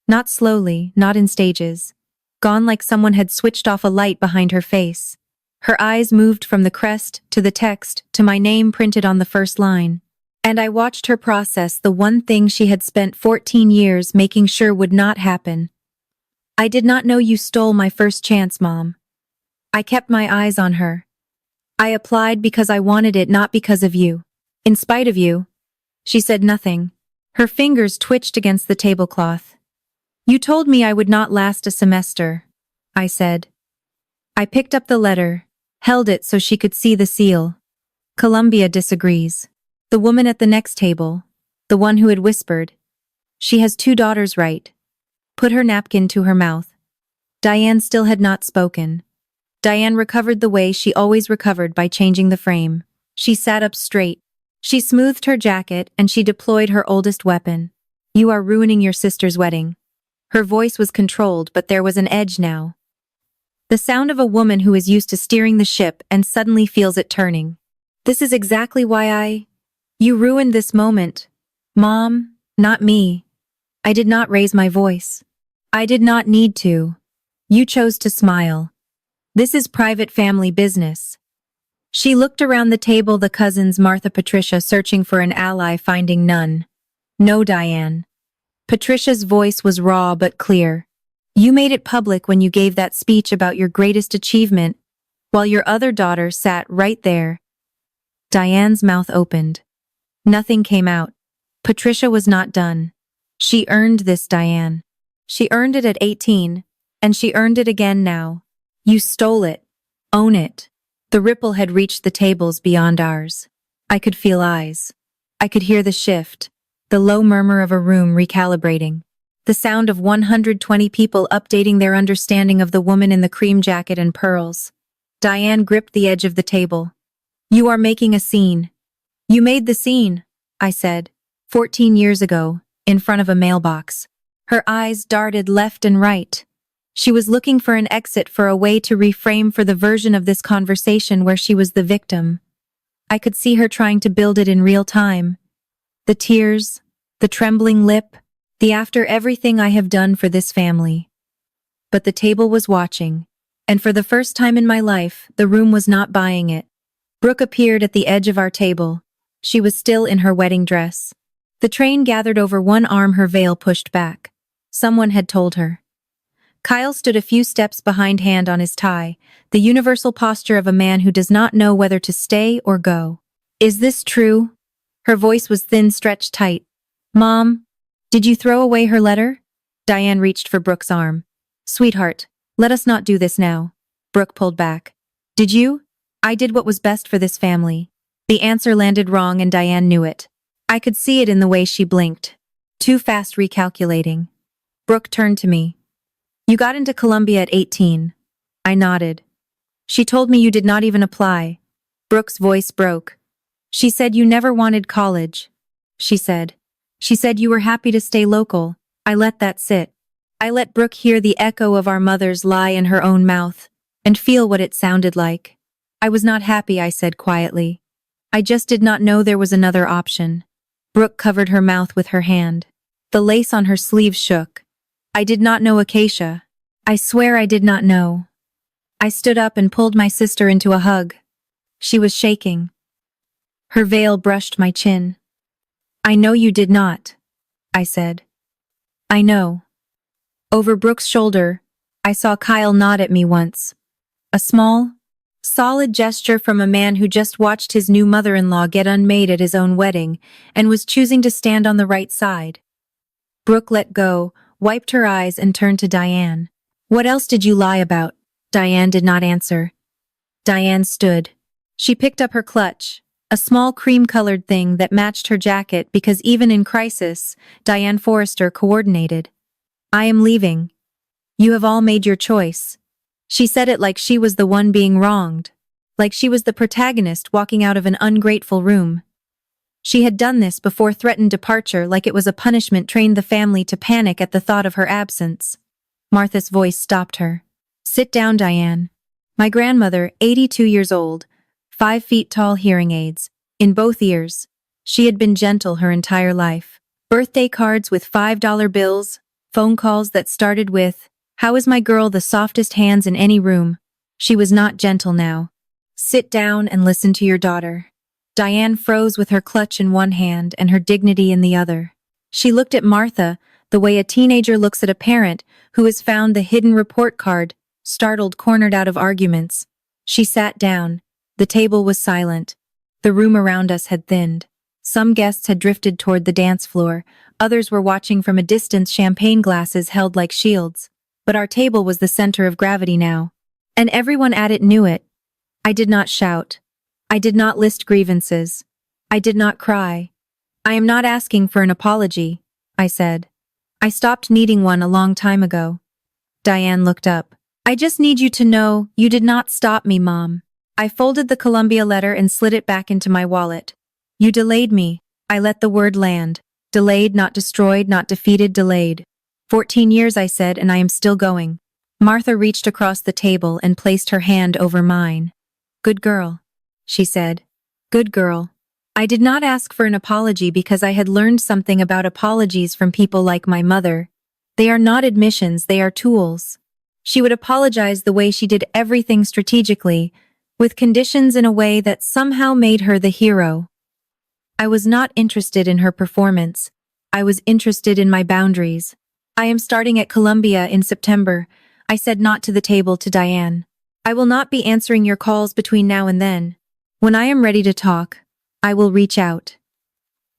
Not slowly, not in stages. Gone like someone had switched off a light behind her face. Her eyes moved from the crest to the text to my name printed on the first line. And I watched her process the one thing she had spent 14 years making sure would not happen. "I did not know you stole my first chance, Mom." I kept my eyes on her. "I applied because I wanted it, not because of you. In spite of you." She said nothing. Her fingers twitched against the tablecloth. "You told me I would not last a semester," I said. I picked up the letter, held it so she could see the seal. "Columbia disagrees." The woman at the next table, the one who had whispered, "She has 2 daughters, right?" put her napkin to her mouth. Diane still had not spoken. Diane recovered the way she always recovered, by changing the frame. She sat up straight. She smoothed her jacket and she deployed her oldest weapon. "You are ruining your sister's wedding." Her voice was controlled, but there was an edge now. The sound of a woman who is used to steering the ship and suddenly feels it turning. This is exactly why You ruined this moment. Mom, not me. I did not raise my voice. I did not need to. You chose to smile. This is private family business. She looked around the table, the cousins Martha Patricia searching for an ally, finding none. No, Diane. Patricia's voice was raw but clear. You made it public when you gave that speech about your greatest achievement, while your other daughter sat right there. Diane's mouth opened. Nothing came out. Patricia was not done. She earned this, Diane. She earned it at 18, and she earned it again now. You stole it. Own it. The ripple had reached the tables beyond ours. I could feel eyes. I could hear the shift, the low murmur of a room recalibrating, the sound of 120 people updating their understanding of the woman in the cream jacket and pearls. Diane gripped the edge of the table. You are making a scene. You made the scene, I said, 14 years ago, in front of a mailbox. Her eyes darted left and right. She was looking for an exit, for a way to reframe for the version of this conversation where she was the victim. I could see her trying to build it in real time. The tears, the trembling lip, the after everything I have done for this family. But the table was watching, and for the first time in my life, the room was not buying it. Brooke appeared at the edge of our table. She was still in her wedding dress. The train gathered over one arm, her veil pushed back. Someone had told her. Kyle stood a few steps behind, hand on his tie, the universal posture of a man who does not know whether to stay or go. Is this true? Her voice was thin, stretched tight. Mom, did you throw away her letter? Diane reached for Brooke's arm. Sweetheart, let us not do this now. Brooke pulled back. Did you? I did what was best for this family. The answer landed wrong, and Diane knew it. I could see it in the way she blinked. Too fast recalculating. Brooke turned to me. You got into Columbia at 18. I nodded. She told me you did not even apply. Brooke's voice broke. She said you never wanted college. She said you were happy to stay local. I let that sit. I let Brooke hear the echo of our mother's lie in her own mouth, and feel what it sounded like. I was not happy, I said quietly. I just did not know there was another option. Brooke covered her mouth with her hand. The lace on her sleeve shook. I did not know, Acacia. I swear I did not know. I stood up and pulled my sister into a hug. She was shaking. Her veil brushed my chin. I know you did not, I said. I know. Over Brooke's shoulder, I saw Kyle nod at me once. A small, solid gesture from a man who just watched his new mother-in-law get unmade at his own wedding and was choosing to stand on the right side. Brooke let go, wiped her eyes, and turned to Diane. What else did you lie about? Diane did not answer. Diane stood. She picked up her clutch, a small cream-colored thing that matched her jacket because even in crisis, Diane Forrester coordinated. I am leaving. You have all made your choice. She said it like she was the one being wronged, like she was the protagonist walking out of an ungrateful room. She had done this before, threatened departure like it was a punishment, trained the family to panic at the thought of her absence. Martha's voice stopped her. Sit down, Diane. My grandmother, 82 years old, 5 feet tall, hearing aids, in both ears. She had been gentle her entire life. Birthday cards with $5 bills, phone calls that started with, how is my girl, the softest hands in any room. She was not gentle now. Sit down and listen to your daughter. Diane froze with her clutch in one hand and her dignity in the other. She looked at Martha the way a teenager looks at a parent who has found the hidden report card, startled, cornered out of arguments. She sat down. The table was silent. The room around us had thinned. Some guests had drifted toward the dance floor. Others were watching from a distance, champagne glasses held like shields. But our table was the center of gravity now. And everyone at it knew it. I did not shout. I did not list grievances. I did not cry. I am not asking for an apology, I said. I stopped needing one a long time ago. Diane looked up. I just need you to know you did not stop me, Mom. I folded the Columbia letter and slid it back into my wallet. You delayed me. I let the word land. Delayed, not destroyed, not defeated, delayed. 14 years, I said, and I am still going. Martha reached across the table and placed her hand over mine. "Good girl," she said. "Good girl." I did not ask for an apology because I had learned something about apologies from people like my mother. They are not admissions, they are tools. She would apologize the way she did everything strategically, with conditions in a way that somehow made her the hero. I was not interested in her performance. I was interested in my boundaries. "I am starting at Columbia in September," I said not to the table to Diane. "I will not be answering your calls between now and then. When I am ready to talk, I will reach out.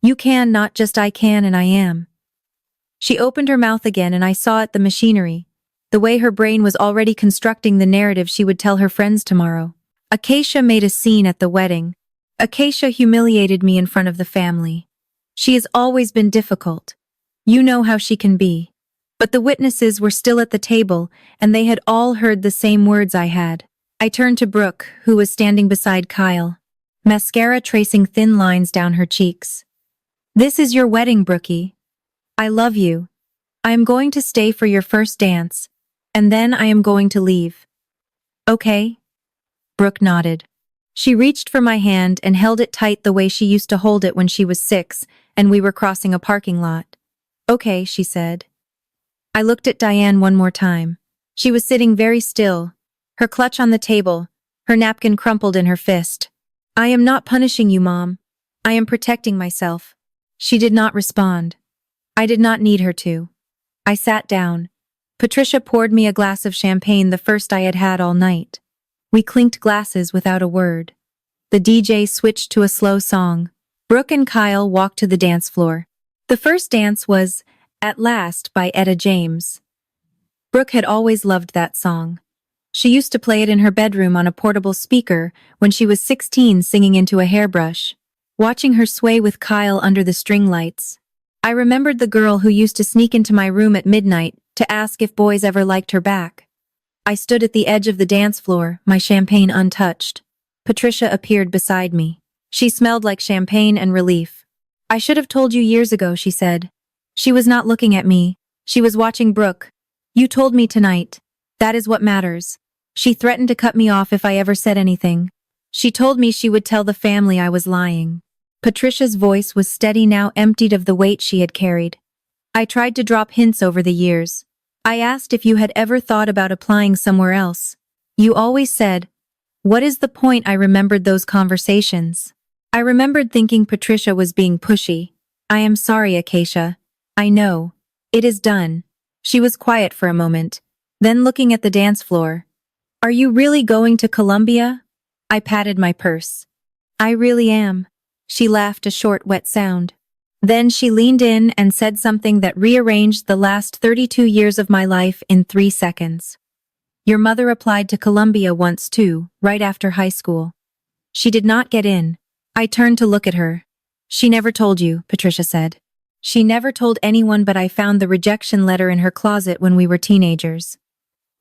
You can, not just I can and I am." She opened her mouth again and I saw it, the machinery, the way her brain was already constructing the narrative she would tell her friends tomorrow. Acacia made a scene at the wedding. Acacia humiliated me in front of the family. She has always been difficult. You know how she can be. But the witnesses were still at the table, and they had all heard the same words I had. I turned to Brooke, who was standing beside Kyle, mascara tracing thin lines down her cheeks. "This is your wedding, Brookie. I love you. I am going to stay for your first dance, and then I am going to leave. Okay?" Brooke nodded. She reached for my hand and held it tight the way she used to hold it when she was 6 and we were crossing a parking lot. "Okay," she said. I looked at Diane one more time. She was sitting very still, her clutch on the table, her napkin crumpled in her fist. "I am not punishing you, Mom. I am protecting myself." She did not respond. I did not need her to. I sat down. Patricia poured me a glass of champagne, the first I had had all night. We clinked glasses without a word. The DJ switched to a slow song. Brooke and Kyle walked to the dance floor. The first dance was "At Last" by Etta James. Brooke had always loved that song. She used to play it in her bedroom on a portable speaker when she was 16, singing into a hairbrush. Watching her sway with Kyle under the string lights, I remembered the girl who used to sneak into my room at midnight to ask if boys ever liked her back. I stood at the edge of the dance floor, my champagne untouched. Patricia appeared beside me. She smelled like champagne and relief. "I should have told you years ago," she said. She was not looking at me. She was watching Brooke. "You told me tonight. That is what matters." She threatened to cut me off if I ever said anything. She told me she would tell the family I was lying. Patricia's voice was steady now, emptied of the weight she had carried. I tried to drop hints over the years. I asked if you had ever thought about applying somewhere else. You always said, "What is the point?" I remembered those conversations. I remembered thinking Patricia was being pushy. "I am sorry, Acacia. I know. It is done." She was quiet for a moment, then looking at the dance floor. "Are you really going to Columbia?" I patted my purse. "I really am." She laughed, a short, wet sound. Then she leaned in and said something that rearranged the last 32 years of my life in 3 seconds. "Your mother applied to Columbia once too, right after high school. She did not get in." I turned to look at her. "She never told you," Patricia said. "She never told anyone, but I found the rejection letter in her closet when we were teenagers.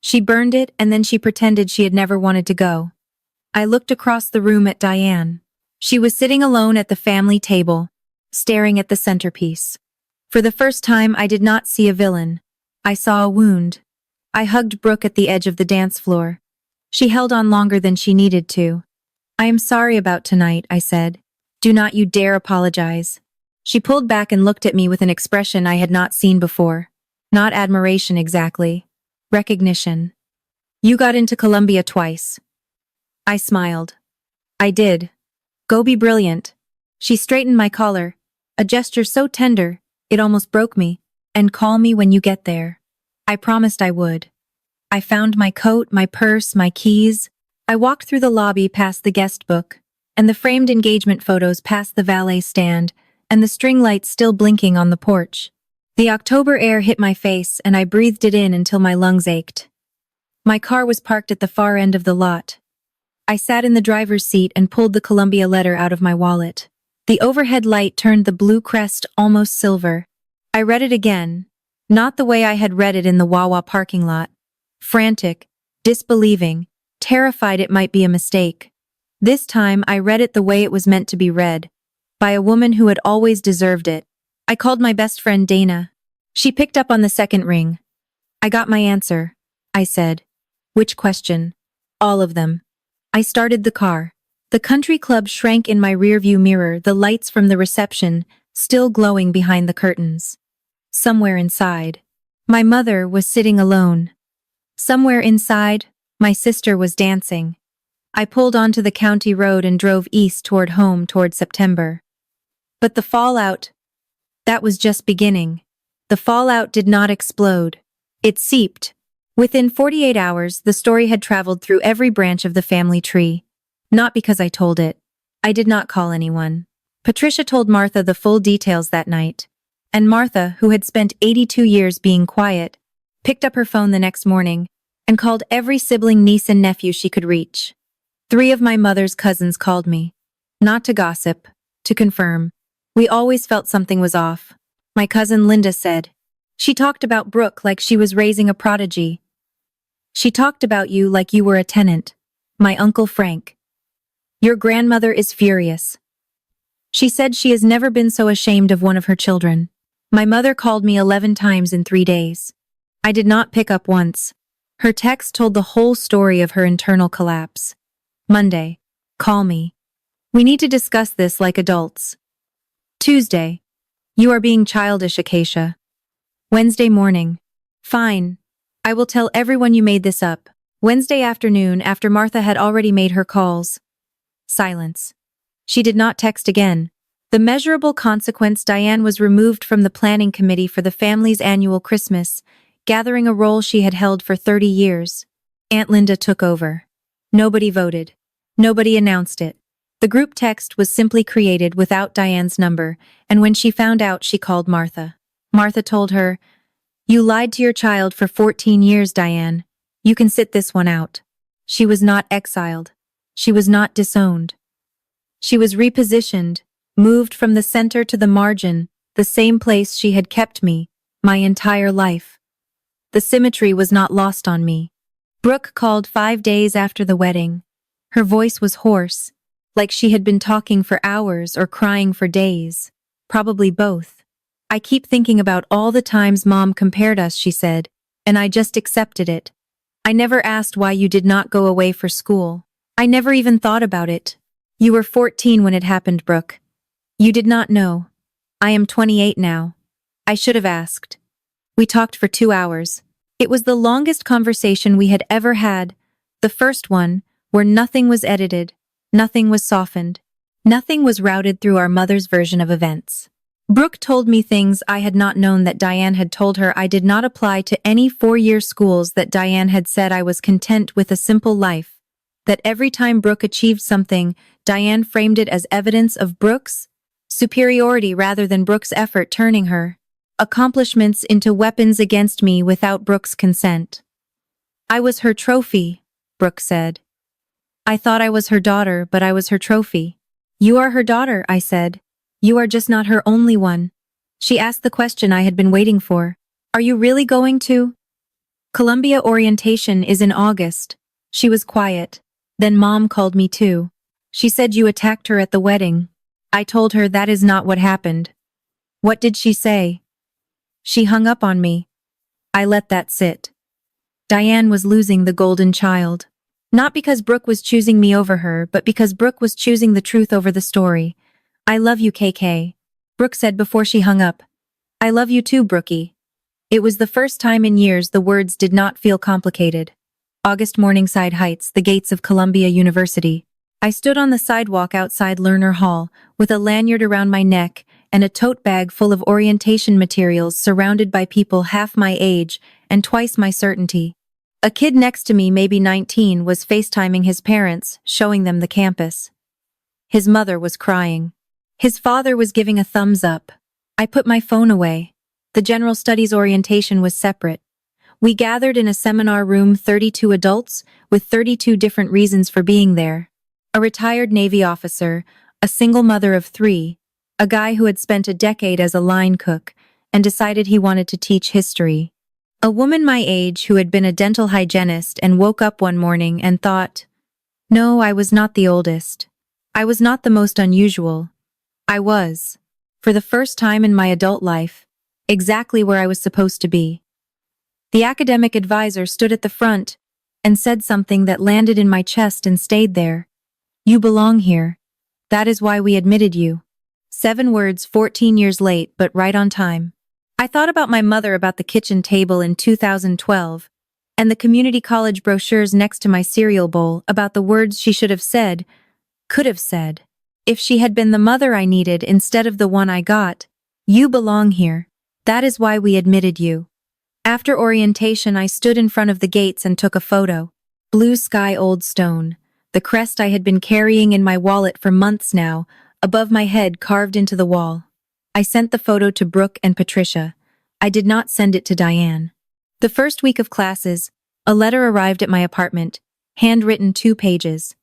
She burned it and then she pretended she had never wanted to go." I looked across the room at Diane. She was sitting alone at the family table, staring at the centerpiece. For the first time, I did not see a villain. I saw a wound. I hugged Brooke at the edge of the dance floor. She held on longer than she needed to. "I am sorry about tonight," I said. "Do not you dare apologize." She pulled back and looked at me with an expression I had not seen before. Not admiration exactly. Recognition. "You got into Columbia twice." I smiled. "I did. Go be brilliant." She straightened my collar, a gesture so tender, it almost broke me. "And call me when you get there." I promised I would. I found my coat, my purse, my keys. I walked through the lobby past the guest book, and the framed engagement photos past the valet stand, and the string lights still blinking on the porch. The October air hit my face, and I breathed it in until my lungs ached. My car was parked at the far end of the lot. I sat in the driver's seat and pulled the Columbia letter out of my wallet. The overhead light turned the blue crest almost silver. I read it again, not the way I had read it in the Wawa parking lot. Frantic, disbelieving, terrified it might be a mistake. This time I read it the way it was meant to be read, by a woman who had always deserved it. I called my best friend Dana. She picked up on the second ring. I got my answer. I said. Which question? All of them. I started the car. The country club shrank in my rearview mirror, the lights from the reception still glowing behind the curtains. Somewhere inside, my mother was sitting alone. Somewhere inside, my sister was dancing. I pulled onto the county road and drove east toward home toward September. But the fallout, that was just beginning. The fallout did not explode. It seeped. Within 48 hours, the story had traveled through every branch of the family tree. Not because I told it. I did not call anyone. Patricia told Martha the full details that night. And Martha, who had spent 82 years being quiet, picked up her phone the next morning and called every sibling, niece, and nephew she could reach. 3 of my mother's cousins called me. Not to gossip, to confirm. We always felt something was off. My cousin Linda said. She talked about Brooke like she was raising a prodigy. She talked about you like you were a tenant. My Uncle Frank. Your grandmother is furious. She said she has never been so ashamed of one of her children. My mother called me 11 times in 3 days. I did not pick up once. Her text told the whole story of her internal collapse. Monday. Call me. We need to discuss this like adults. Tuesday. You are being childish, Acacia. Wednesday morning. Fine. I will tell everyone you made this up. Wednesday afternoon, after Martha had already made her calls. Silence. She did not text again. The measurable consequence: Diane was removed from the planning committee for the family's annual Christmas, gathering a role she had held for 30 years. Aunt Linda took over. Nobody voted. Nobody announced it. The group text was simply created without Diane's number, and when she found out, she called Martha. Martha told her, "You lied to your child for 14 years, Diane. You can sit this one out." She was not exiled. She was not disowned. She was repositioned, moved from the center to the margin, the same place she had kept me, my entire life. The symmetry was not lost on me. Brooke called 5 days after the wedding. Her voice was hoarse, like she had been talking for hours or crying for days. Probably both. "I keep thinking about all the times Mom compared us," she said, "and I just accepted it. I never asked why you did not go away for school. I never even thought about it. You were 14 when it happened, Brooke. You did not know. I am 28 now. I should have asked." We talked for 2 hours. It was the longest conversation we had ever had. The first one, where nothing was edited, nothing was softened, nothing was routed through our mother's version of events. Brooke told me things I had not known that Diane had told her. I did not apply to any 4-year schools, that Diane had said I was content with a simple life, that every time Brooke achieved something, Diane framed it as evidence of Brooke's superiority rather than Brooke's effort, turning her accomplishments into weapons against me without Brooke's consent. "I was her trophy," Brooke said. "I thought I was her daughter, but I was her trophy." "You are her daughter," I said. "You are just not her only one." She asked the question I had been waiting for. "Are you really going to?" "Columbia orientation is in August." She was quiet. Then Mom called me too. She said you attacked her at the wedding. I told her that is not what happened. What did she say? She hung up on me. I let that sit. Diane was losing the golden child. Not because Brooke was choosing me over her, but because Brooke was choosing the truth over the story. "I love you, KK," Brooke said before she hung up. "I love you too, Brookie." It was the first time in years the words did not feel complicated. August, Morningside Heights, the gates of Columbia University. I stood on the sidewalk outside Lerner Hall, with a lanyard around my neck and a tote bag full of orientation materials, surrounded by people half my age and twice my certainty. A kid next to me, maybe 19, was FaceTiming his parents, showing them the campus. His mother was crying. His father was giving a thumbs up. I put my phone away. The general studies orientation was separate. We gathered in a seminar room, 32 adults, with 32 different reasons for being there. A retired Navy officer, a single mother of 3, a guy who had spent a decade as a line cook and decided he wanted to teach history. A woman my age who had been a dental hygienist and woke up one morning and thought, "No, I was not the oldest. I was not the most unusual. I was, for the first time in my adult life, exactly where I was supposed to be." The academic advisor stood at the front and said something that landed in my chest and stayed there. You belong here. That is why we admitted you. 7 words 14 years late, but right on time. I thought about my mother about the kitchen table in 2012, and the community college brochures next to my cereal bowl about the words she should have said, could have said. If she had been the mother I needed instead of the one I got. You belong here. That is why we admitted you. After orientation, I stood in front of the gates and took a photo. Blue sky, old stone. The crest I had been carrying in my wallet for months now, above my head carved into the wall. I sent the photo to Brooke and Patricia. I did not send it to Diane. The first week of classes, a letter arrived at my apartment, handwritten 2 pages.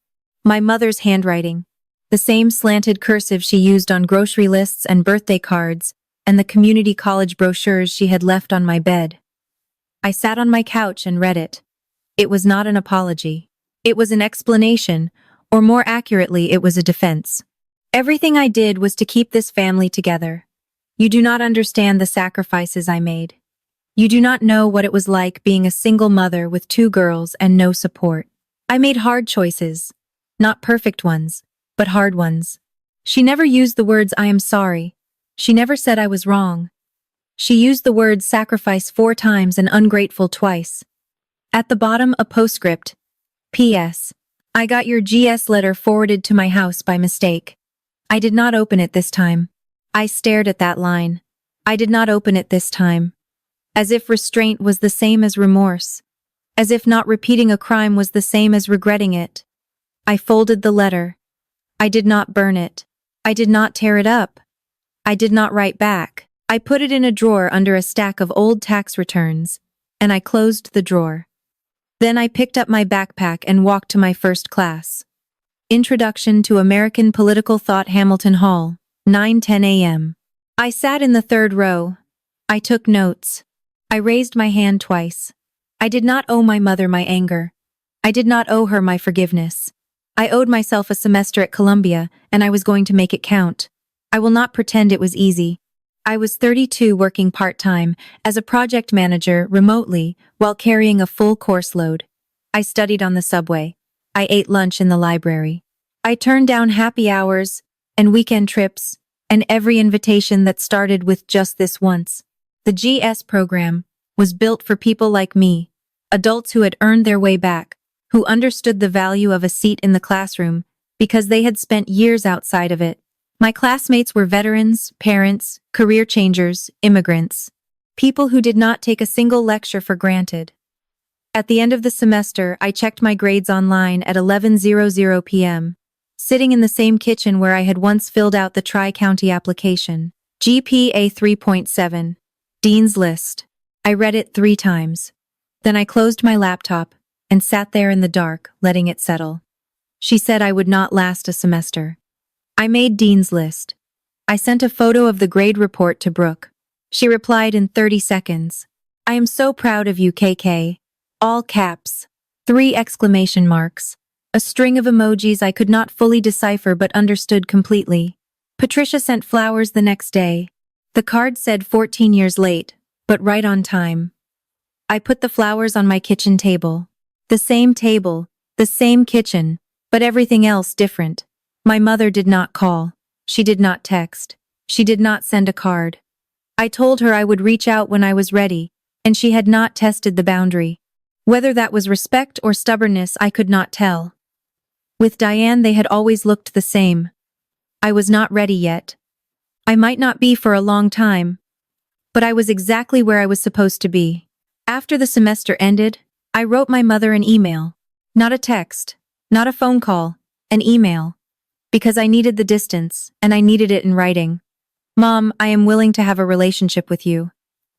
My mother's handwriting. The same slanted cursive she used on grocery lists and birthday cards, and the community college brochures she had left on my bed. I sat on my couch and read it. It was not an apology. It was an explanation, or more accurately, it was a defense. Everything I did was to keep this family together. You do not understand the sacrifices I made. You do not know what it was like being a single mother with 2 girls and no support. I made hard choices. Not perfect ones, but hard ones. She never used the words "I am sorry." She never said I was wrong. She used the words "sacrifice" 4 times and "ungrateful" twice. At the bottom, a postscript. P.S. I got your GS letter forwarded to my house by mistake. I did not open it this time. I stared at that line. I did not open it this time. As if restraint was the same as remorse. As if not repeating a crime was the same as regretting it. I folded the letter. I did not burn it. I did not tear it up. I did not write back. I put it in a drawer under a stack of old tax returns, and I closed the drawer. Then I picked up my backpack and walked to my first class. Introduction to American Political Thought, Hamilton Hall, 9:10 a.m. I sat in the 3rd row. I took notes. I raised my hand twice. I did not owe my mother my anger. I did not owe her my forgiveness. I owed myself a semester at Columbia, and I was going to make it count. I will not pretend it was easy. I was 32, working part-time as a project manager remotely while carrying a full course load. I studied on the subway. I ate lunch in the library. I turned down happy hours and weekend trips and every invitation that started with "just this once." The GS program was built for people like me, adults who had earned their way back, who understood the value of a seat in the classroom because they had spent years outside of it. My classmates were veterans, parents, career changers, immigrants, people who did not take a single lecture for granted. At the end of the semester, I checked my grades online at 11:00 p.m., sitting in the same kitchen where I had once filled out the Tri-County application. GPA 3.7. Dean's List. I read it 3 times. Then I closed my laptop and sat there in the dark, letting it settle. She said I would not last a semester. I made Dean's List. I sent a photo of the grade report to Brooke. She replied in 30 seconds. I am so proud of you, KK. All caps. 3 exclamation marks. A string of emojis I could not fully decipher but understood completely. Patricia sent flowers the next day. The card said 14 years late, but right on time. I put the flowers on my kitchen table. The same table, the same kitchen, but everything else different. My mother did not call. She did not text. She did not send a card. I told her I would reach out when I was ready, and she had not tested the boundary. Whether that was respect or stubbornness, I could not tell. With Diane, they had always looked the same. I was not ready yet. I might not be for a long time, but I was exactly where I was supposed to be. After the semester ended, I wrote my mother an email. Not a text, not a phone call, an email. Because I needed the distance, and I needed it in writing. Mom, I am willing to have a relationship with you.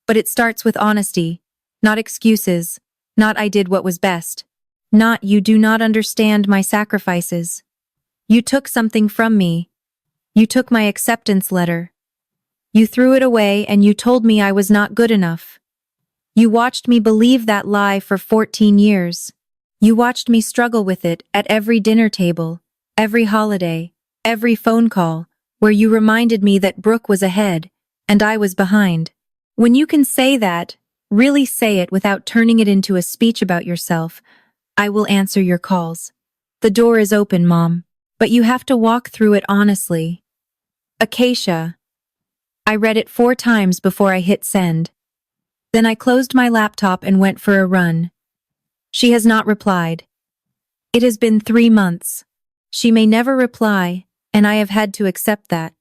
But it starts with honesty, not excuses, not "I did what was best." Not "you do not understand my sacrifices." You took something from me. You took my acceptance letter. You threw it away and you told me I was not good enough. You watched me believe that lie for 14 years. You watched me struggle with it at every dinner table, every holiday, every phone call, where you reminded me that Brooke was ahead and I was behind. When you can say that, Really say it without turning it into a speech about yourself. I will answer your calls. The door is open, Mom, but you have to walk through it honestly. Acacia. I read it 4 times before I hit send. Then I closed my laptop and went for a run. She has not replied. It has been 3 months. She may never reply, and I have had to accept that.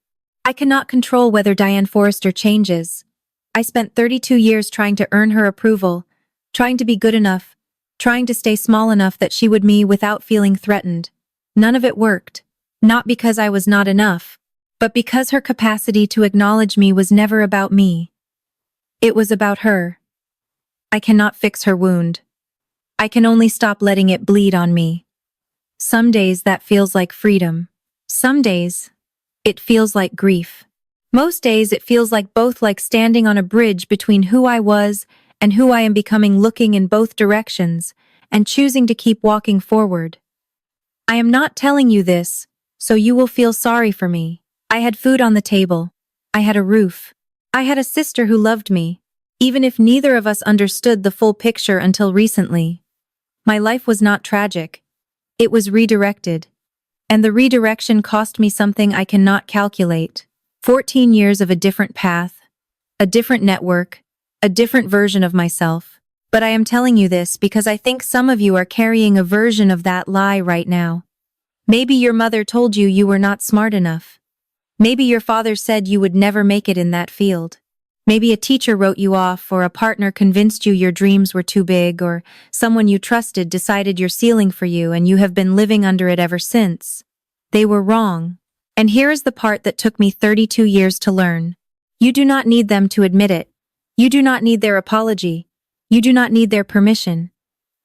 I cannot control whether Diane Forrester changes. I spent 32 years trying to earn her approval, trying to be good enough, trying to stay small enough that she would me without feeling threatened. None of it worked. Not because I was not enough, but because her capacity to acknowledge me was never about me. It was about her. I cannot fix her wound. I can only stop letting it bleed on me. Some days that feels like freedom. Some days, it feels like grief. Most days it feels like both, like standing on a bridge between who I was and who I am becoming, looking in both directions and choosing to keep walking forward. I am not telling you this, so you will feel sorry for me. I had food on the table. I had a roof. I had a sister who loved me, even if neither of us understood the full picture until recently. My life was not tragic. It was redirected. And the redirection cost me something I cannot calculate. 14 years of a different path, a different network, a different version of myself. But I am telling you this because I think some of you are carrying a version of that lie right now. Maybe your mother told you you were not smart enough. Maybe your father said you would never make it in that field. Maybe a teacher wrote you off, or a partner convinced you your dreams were too big, or someone you trusted decided your ceiling for you and you have been living under it ever since. They were wrong. And here is the part that took me 32 years to learn. You do not need them to admit it. You do not need their apology. You do not need their permission.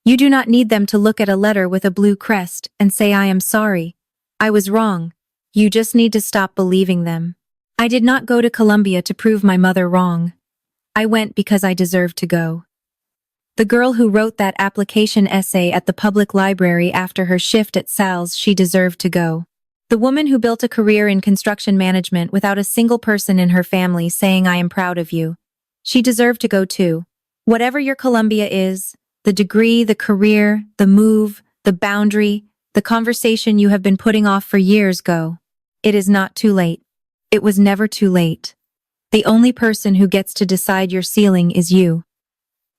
You do not need them to look at a letter with a blue crest and say, I am sorry. I was wrong. You just need to stop believing them. I did not go to Columbia to prove my mother wrong. I went because I deserved to go. The girl who wrote that application essay at the public library after her shift at Sal's, she deserved to go. The woman who built a career in construction management without a single person in her family saying, I am proud of you. She deserved to go too. Whatever your Columbia is, the degree, the career, the move, the boundary, the conversation you have been putting off for years, go. It is not too late. It was never too late. The only person who gets to decide your ceiling is you.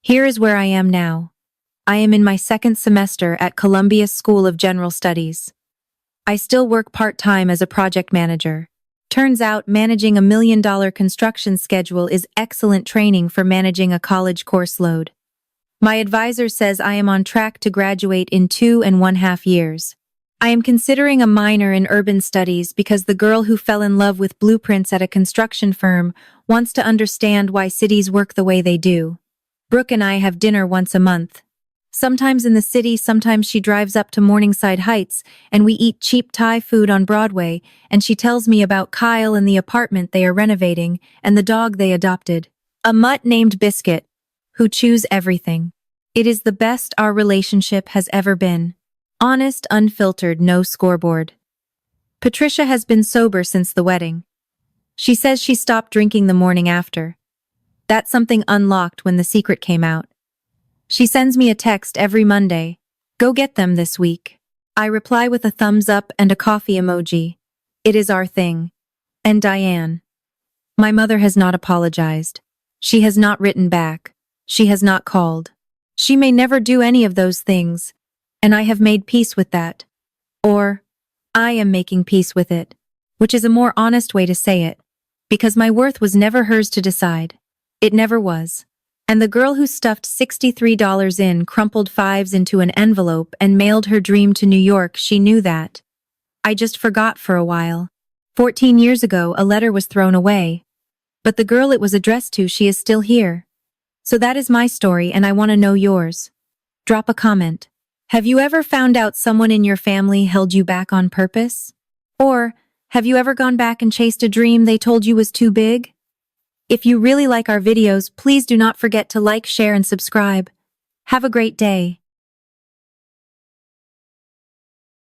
Here is where I am now. I am in my 2nd semester at Columbia School of General Studies. I still work part-time as a project manager. Turns out managing $1 million construction schedule is excellent training for managing a college course load. My advisor says I am on track to graduate in 2.5 years. I am considering a minor in urban studies because the girl who fell in love with blueprints at a construction firm wants to understand why cities work the way they do. Brooke and I have dinner once a month. Sometimes in the city, sometimes she drives up to Morningside Heights, and we eat cheap Thai food on Broadway, and she tells me about Kyle and the apartment they are renovating, and the dog they adopted, a mutt named Biscuit, who chews everything. It is the best our relationship has ever been. Honest, unfiltered, no scoreboard. Patricia has been sober since the wedding. She says she stopped drinking the morning after. That's something unlocked when the secret came out. She sends me a text every Monday. Go get them this week. I reply with a thumbs up and a coffee emoji. It is our thing. And Diane. My mother has not apologized. She has not written back. She has not called. She may never do any of those things. And I have made peace with that. Or, I am making peace with it, which is a more honest way to say it, because my worth was never hers to decide. It never was. And the girl who stuffed $63 in crumpled fives into an envelope and mailed her dream to New York, she knew that. I just forgot for a while. 14 years ago, a letter was thrown away. But the girl it was addressed to, she is still here. So that is my story, and I want to know yours. Drop a comment. Have you ever found out someone in your family held you back on purpose? Or, have you ever gone back and chased a dream they told you was too big? If you really like our videos, please do not forget to like, share, and subscribe. Have a great day.